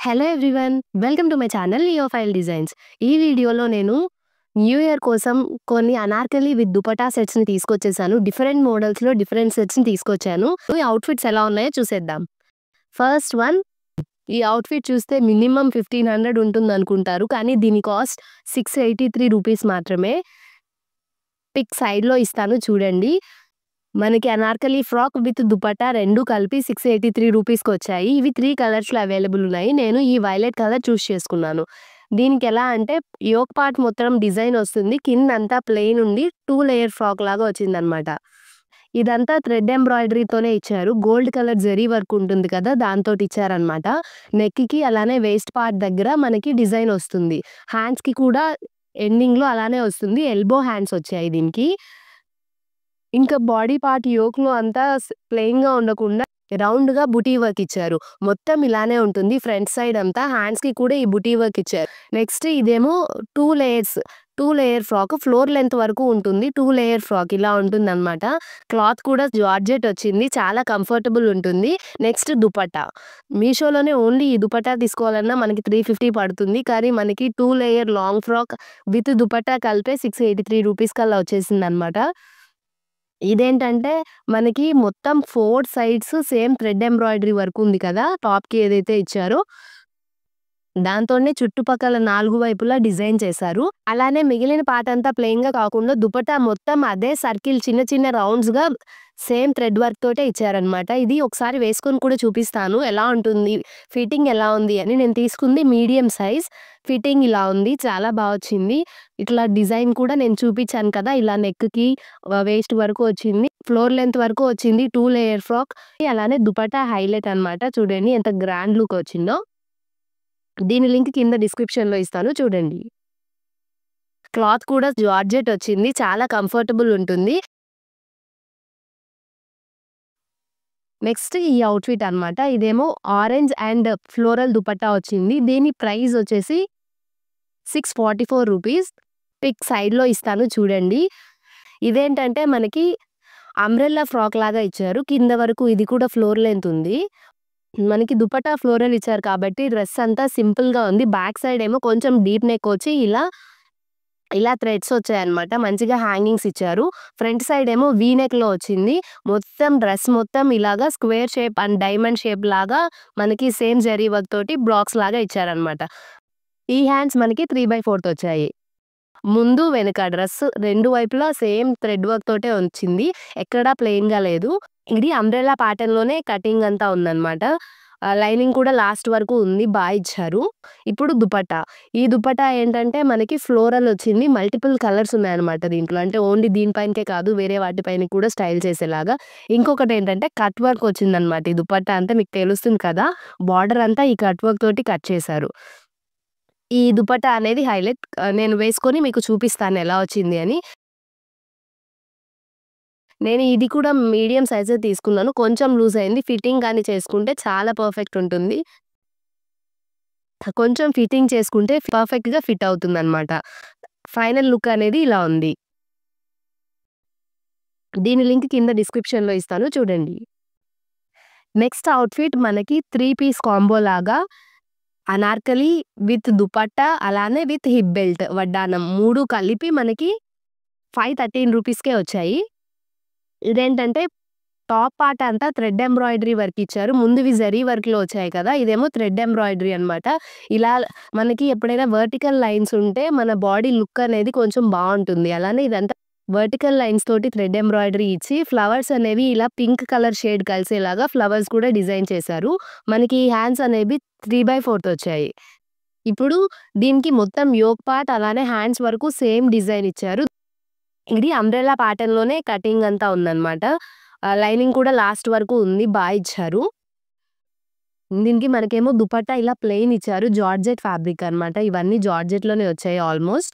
Hello everyone! Welcome to my channel Leophile Designs. ఈ వీడియోలో నేను న్యూ ఇయర్ కోసం కొన్ని అనార్కలి విత్ దుపట్టా సెట్స్‌ని తీసుకొచ్చేసాను. డిఫరెంట్ మోడల్స్‌లో డిఫరెంట్ సెట్స్‌ని తీసుకొచ్చాను. ఈ అవుట్‌ఫిట్స్ ఎలా ఉన్నాయో చూసేద్దాం. ఫస్ట్ వన్, ఈ అవుట్‌ఫిట్ చూస్తే మినిమమ్ 1500 ఉంటుందనుకుంటారు. కానీ దీని కాస్ట్ 683 రూపీస్ మాత్రమే. పిక్ సైడ్‌లో ఇస్తాను చూడండి. మనకి అనార్కలి ఫ్రాక్ విత్ దుపట్టా 2 కలిపి 683 రూపీస్‌కొచ్చాయి. ఇవి 3 కలర్స్‌లో అవైలబుల్ ఉన్నాయి. నేను ఈ వైలెట్ కలర్ చూస్ చేసుకున్నాను. దీనికెలా అంటే యోక్ పార్ట్ మొత్తం డిజైన్ వస్తుంది. కిందంతా ప్లెయిన్ ఉండి 2 లేయర్ ఫ్రాక్ లాగా వచ్చిందనమాట. ఇదంతా థ్రెడ్ ఎంబ్రాయిడరీతోనే ఇచ్చారు. గోల్డ్ కలర్ జరీ వర్క్ ఉంటుంది కదా! దాంతోటి ఇచ్చారనమాట. నెక్‌కి అలానే వేస్ట్ పార్ట్ దగ్గర మనకి డిజైన్ వస్తుంది. హ్యాండ్స్‌కి కూడా ఎండింగ్‌లో అలానే వస్తుంది. ఎల్బో హ్యాండ్స్ వచ్చాయి దీనికి. ఇంకా బాడీ పార్ట్ యోక్‌లో అంతా ప్లెయిన్‌గా ఉండకుండా రౌండ్‌గా బుటీ వర్క్ ఇచ్చారు. మొత్తం ఇలానే ఉంటుంది. ఫ్రంట్ సైడ్ అంతా హ్యాండ్స్‌కి కూడా ఈ బుటీ వర్క్ ఇచ్చారు. నెక్స్ట్ ఇదేమో 2 లేయర్ ఫ్రాక్ ఫ్లోర్ లెంత్ వరకు ఉంటుంది. 2 లేయర్ ఫ్రాక్ ఇలా ఉంటుందన్నమాట. క్లాత్ కూడా జార్జెట్ వచ్చింది. చాలా కంఫర్టబుల్ ఉంటుంది. నెక్స్ట్ దుపట్టా. మీషోలోనే ఓన్లీ ఈ దుపట్టా తీసుకోవాలన్నా మనకి 350 పడుతుంది. కానీ మనకి 2 layer long frock with dupatta కలిపే 683 రూపీస్ కల్లా వచ్చేసిందన్నమాట. ఇదేంటంటే మనకి మొత్తం 4 sides same thread embroidery work ఉంది కదా! టాప్‌కి ఏదైతే ఇచ్చారో దాంతోనే చుట్టుపక్కల 4 వైపులా డిజైన్ చేశారు. అలానే మిగిలిన పార్ట్ అంతా ప్లెయిన్‌గా కాకుండా దుపట్టా మొత్తం అదే సర్కిల్ చిన్న చిన్న రౌండ్స్‌గా సేమ్ థ్రెడ్ వర్క్ తోటే ఇచ్చారనమాట. ఇది ఒకసారి వేసుకొని కూడా చూపిస్తాను. ఎలా ఉంటుంది? ఫిట్టింగ్ ఎలా ఉంది అని. నేను తీసుకుంది మీడియం సైజ్. ఫిట్టింగ్ ఇలా ఉంది. చాలా వచ్చింది. ఇట్లా డిజైన్ కూడా నేను చూపించాను కదా! ఇలా నెక్‌కి వేస్ట్ వరకు వచ్చింది. ఫ్లోర్ లెంత్ వరకు వచ్చింది. 2 లేయర్ ఫ్రాక్. అలానే దుపట్టా హైలైట్ అనమాట. చూడండి ఎంత గ్రాండ్ లుక్ వచ్చిందో. దీని లింక్ కింద డిస్క్రిప్షన్‌లో ఇస్తాను చూడండి. క్లాత్ కూడా జార్జెట్ వచ్చింది. చాలా కంఫర్టబుల్ ఉంటుంది. నెక్స్ట్ ఈ అవుట్‌ఫిట్ అన్నమాట. ఇదేమో ఆరెంజ్ అండ్ ఫ్లోరల్ దుపట్టా వచ్చింది. దీని ప్రైస్ వచ్చేసి 644 రూపీస్. పిక్ సైడ్‌లో ఇస్తాను చూడండి. ఇదేంటంటే మనకి అంబ్రెల్లా ఫ్రాక్ లాగా ఇచ్చారు. కింద వరకు ఇది కూడా ఫ్లోర్ లెంత్ ఉంది. మనకి దుపట్టా ఫ్లోరల్ ఇచ్చారు కాబట్టి డ్రెస్ అంతా సింపుల్‌గా ఉంది. బ్యాక్ సైడ్ ఏమో కొంచెం డీప్ నెక్ వచ్చి ఇలా థ్రెడ్స్ వచ్చాయన్నమాట. మంచిగా హ్యాంగింగ్స్ ఇచ్చారు. ఫ్రంట్ సైడ్ ఏమో వీ నెక్‌లో వచ్చింది. మొత్తం డ్రెస్ మొత్తం ఇలాగా square shape and diamond shape లాగా మనకి సేమ్ జరీ వర్క్ తోటి బ్లాక్స్ లాగా ఇచ్చారన్నమాట. ఈ హ్యాండ్స్ మనకి 3/4 వచ్చాయి. ముందు వెనక డ్రెస్ 2 వైపులా సేమ్ థ్రెడ్ వర్క్ తోటే వచ్చింది. ఎక్కడా ప్లెయిన్‌గా లేదు. ఇది అంబ్రెల్లా ప్యాటర్న్‌లోనే కటింగ్ అంతా ఉందన్నమాట. లైనింగ్ కూడా లాస్ట్ వరకు ఉంది. ఇచ్చారు. ఇప్పుడు దుపట్టా. ఈ దుపట్టా ఏంటంటే మనకి ఫ్లోరల్ వచ్చింది. మల్టిపుల్ కలర్స్ ఉన్నాయన్నమాట దీంట్లో. అంటే ఓన్లీ దీనిపైనకే కాదు వేరే వాటిపైన కూడా స్టైల్ చేసేలాగా. ఇంకొకటేంటంటే కట్ వర్క్ వచ్చిందన్నమాట. ఈ దుపట్టా అంతా మీకు తెలుస్తుంది కదా! బార్డర్ అంతా ఈ కట్ వర్క్ తోటి కట్ చేశారు. ఈ దుపట్టా అనేది హైలైట్. నేను వేసుకొని మీకు చూపిస్తాను ఎలా వచ్చింది అని. నేను ఇది కూడా మీడియం సైజే తీసుకున్నాను. కొంచెం లూజ్ అయింది. ఫిట్టింగ్ గాని చేసుకుంటే చాలా పర్ఫెక్ట్ ఉంటుంది. కొంచెం ఫిట్టింగ్ చేసుకుంటే పర్ఫెక్ట్‌గా ఫిట్ అవుతుందన్నమాట. ఫైనల్ లుక్ అనేది ఇలా ఉంది. దీని లింక్ కింద డిస్క్రిప్షన్‌లో ఇస్తాను చూడండి. నెక్స్ట్ అవుట్‌ఫిట్ మనకి 3 పీస్ కాంబో లాగా అనార్కలి విత్ దుపట్టా అలానే విత్ హిప్ బెల్ట్ వడ్డానం 3 కలిపి మనకి 513 రూపీస్‌కే వచ్చాయి. ఇదేంటంటే టాప్ పార్ట్ అంతా థ్రెడ్ ఎంబ్రాయిడరీ వర్క్ ఇచ్చారు. ముందువి జరీ వర్క్‌లో వచ్చాయి కదా! ఇదేమో థ్రెడ్ ఎంబ్రాయిడరీ అన్నమాట. ఇలా మనకి ఎప్పుడైనా వర్టికల్ లైన్స్ ఉంటే మన బాడీ లుక్ అనేది కొంచెం బావుంటుంది. అలానే ఇదంతా వర్టికల్ లైన్స్ తోటి థ్రెడ్ ఎంబ్రాయిడరీ ఇచ్చి ఫ్లవర్స్ అనేవి ఇలా పింక్ కలర్ షేడ్ కలిసేలాగా ఫ్లవర్స్ కూడా డిజైన్ చేశారు. మనకి హ్యాండ్స్ అనేవి 3/4 వచ్చాయి. ఇప్పుడు దీనికి మొత్తం యోక్ పార్ట్ అలానే హ్యాండ్స్ వరకు సేమ్ డిజైన్ ఇచ్చారు. ఇది అంబ్రెల్లా ప్యాటర్న్‌లోనే కటింగ్ అంతా ఉందన్నమాట. లైనింగ్ కూడా లాస్ట్ వరకు ఉంది. ఇచ్చారు. దీనికి మనకేమో దుపట్టా ఇలా ప్లెయిన్ ఇచ్చారు. జార్జెట్ ఫ్యాబ్రిక్ అన్నమాట. ఇవన్నీ జార్జెట్‌లోనే వచ్చాయి ఆల్‌మోస్ట్.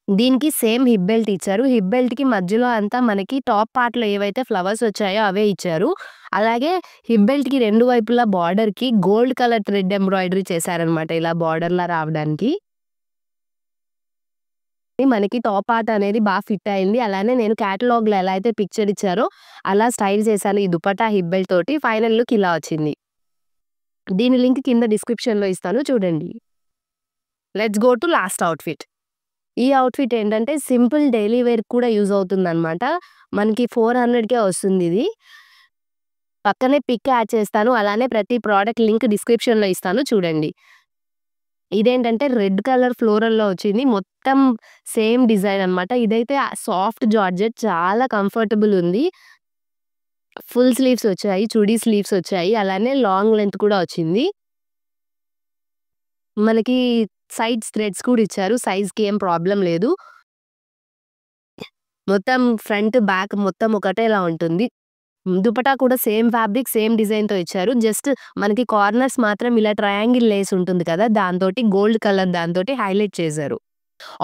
దీనికి సేమ్ హిప్ బెల్ట్ ఇచ్చారు. హిప్ బెల్ట్‌కి మధ్యలో అంతా మనకి టాప్ పార్ట్‌లో ఏవైతే ఫ్లవర్స్ వచ్చాయో అవే ఇచ్చారు. అలాగే హిప్ బెల్ట్‌కి 2 వైపులా బార్డర్‌కి గోల్డ్ కలర్ థ్రెడ్ ఎంబ్రాయిడరీ చేశారన్నమాట. ఇలా బార్డర్‌లా రావడానికి. మనకి టాప్ పార్ట్ అనేది ఫిట్ అయింది. అలానే నేను కేటలాగ్‌లో ఎలా అయితే పిక్చర్ ఇచ్చారో అలా స్టైల్ చేశాను ఈ దుపట్టా హిప్ బెల్ట్ తోటి. ఫైనల్ లుక్ ఇలా వచ్చింది. దీని లింక్ కింద డిస్క్రిప్షన్‌లో ఇస్తాను చూడండి. Let's go to last outfit. ఈ అవుట్‌ఫిట్ ఏంటంటే సింపుల్ డైలీ వేర్‌కి కూడా యూజ్ అవుతుందనమాట. మనకి 400కే వస్తుందిది. పక్కనే పిక్ యాడ్ చేస్తాను. అలానే ప్రతి ప్రొడక్ట్ లింక్ డిస్క్రిప్షన్‌లో ఇస్తాను చూడండి. ఇదేంటంటే రెడ్ కలర్ ఫ్లోరల్‌లో వచ్చింది. మొత్తం సేమ్ డిజైన్ అనమాట. ఇదైతే సాఫ్ట్ జార్జెట్ చాలా కంఫర్టబుల్ ఉంది. ఫుల్ స్లీవ్స్ వచ్చాయి. చుడీ స్లీవ్స్ వచ్చాయి. అలానే లాంగ్ లెంత్ కూడా వచ్చింది. మనకి సైడ్స్ థ్రెడ్స్ కూడా ఇచ్చారు. సైజ్‌కి ఏం ప్రాబ్లమ్ లేదు. మొత్తం ఫ్రంట్, బ్యాక్ మొత్తం ఒకటేలా ఉంటుంది. దుపట్టా కూడా సేమ్ ఫ్యాబ్రిక్, సేమ్ డిజైన్‌తో ఇచ్చారు. జస్ట్ మనకి కార్నర్స్ మాత్రం ఇలా ట్రయాంగిల్ లేస్ ఉంటుంది కదా! దాంతోటి గోల్డ్ కలర్ దాంతోటి హైలైట్ చేశారు.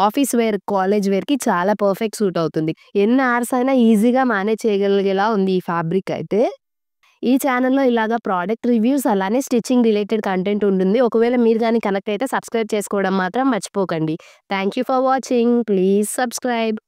ఆఫీస్ వేర్, కాలేజ్ వేర్‌కి చాలా పర్ఫెక్ట్ సూట్ అవుతుంది. ఎన్ని అవర్స్ అయినా ఈజీగా మేనేజ్ చేయగలిగేలా ఉంది ఈ ఫ్యాబ్రిక్ అయితే. ఈ ఛానెల్‌లో ఇలాగా ప్రొడక్ట్ రివ్యూస్ అలానే స్టిచ్చింగ్ రిలేటెడ్ కంటెంట్ ఉంటుంది. ఒకవేళ మీరు గాని కనెక్ట్ అయితే సబ్స్క్రైబ్ చేసుకోవడం మాత్రం మర్చిపోకండి. Thank you for watching. Please subscribe.